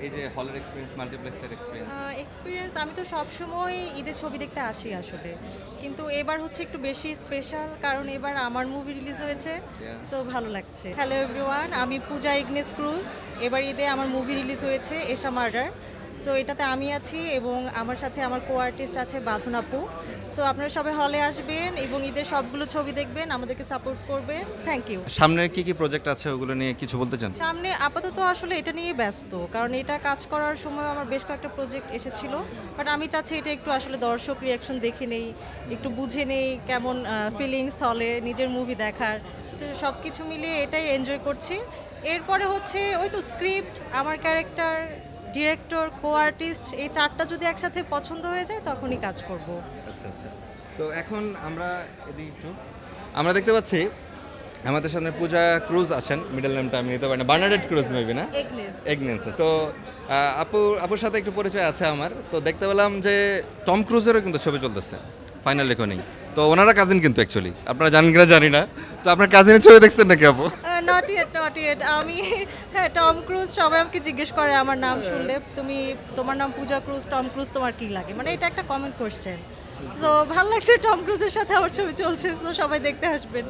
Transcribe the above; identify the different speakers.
Speaker 1: এই যে হলের এক্সপেরিয়েন্স, মাল্টিপ্লেক্সের এক্সপেরিয়েন্স?
Speaker 2: এক্সপিরিয়েন্স আমি তো সবসময় ঈদে ছবি দেখতে আসি আসলে, কিন্তু এবার হচ্ছে একটু বেশি স্পেশাল কারণ এবার আমার মুভি রিলিজ হয়েছে, সো ভালো লাগছে। হ্যালো এভরিওয়ান, আমি পূজা ইগনেস ক্রুজ। এবার ঈদে আমার মুভি রিলিজ হয়েছে এশা মার্ডার। সো এটাতে আমি আছি এবং আমার সাথে আমার কো আর্টিস্ট আছে বাঁধন আপু। সো আপনারা সবাই হলে আসবেন এবং ঈদের সবগুলো ছবি দেখবেন, আমাদেরকে সাপোর্ট করবেন। Thank you.
Speaker 1: সামনে কি কি প্রজেক্ট আছে ওগুলো নিয়ে কিছু বলতে চান?
Speaker 2: সামনে আপাতত আসলে এটা নিয়ে ব্যস্ত, কারণ এটা কাজ করার সময় আমার বেশ কয়েকটা প্রজেক্ট এসেছিল, বাট আমি চাচ্ছি এটা একটু আসলে দর্শক রিয়াকশন দেখে নেই, একটু বুঝে নেই কেমন ফিলিংস হলে নিজের মুভি দেখার। সব কিছু মিলিয়ে এটাই এনজয় করছি। এরপরে হচ্ছে ওই তো স্ক্রিপ্ট, আমার ক্যারেক্টার, ডিরেক্টর, কো আর্টিস্ট, এই চারটা যদি একসাথে পছন্দ হয়ে যায় তখনই কাজ করব।
Speaker 1: আচ্ছা আচ্ছা। তো এখন আমরা এদিকে একটু আমরা দেখতে পাচ্ছি আমাদের সামনে পূজা ক্রুজ আছেন, মিডল নেমটা আমি নিতে পারি না, বার্নাডেট ক্রুজ মেবি না?
Speaker 2: এগনেস।
Speaker 1: এগনেন্স। তো আপুর সাথে একটু পরিচয় আছে আমার, তো দেখতে পেলাম যে টম ক্রুজেরও কিন্তু ছবি চলতেছে ফাইনাল রেকর্ডিং। তো ওনারা কাজিন কিন্তু অ্যাকচুয়ালি, আপনারা জানেন কিনা জানি না। তো আপনার কাজিনের ছবি দেখছেন নাকি আপু?
Speaker 2: Not yet, not yet. আমি হ্যাঁ, টম ক্রুজ, সবাই আমাকে জিজ্ঞেস করে আমার নাম শুনলে, তোমার নাম পূজা ক্রুজ, টম ক্রুজ তোমার কি লাগে, মানে এটা একটা কমেন্ট কোশ্চেন। তো ভালো লাগছে টম ক্রুজের সাথে আমার ছবি চলছে, তো সবাই দেখতে আসবেন।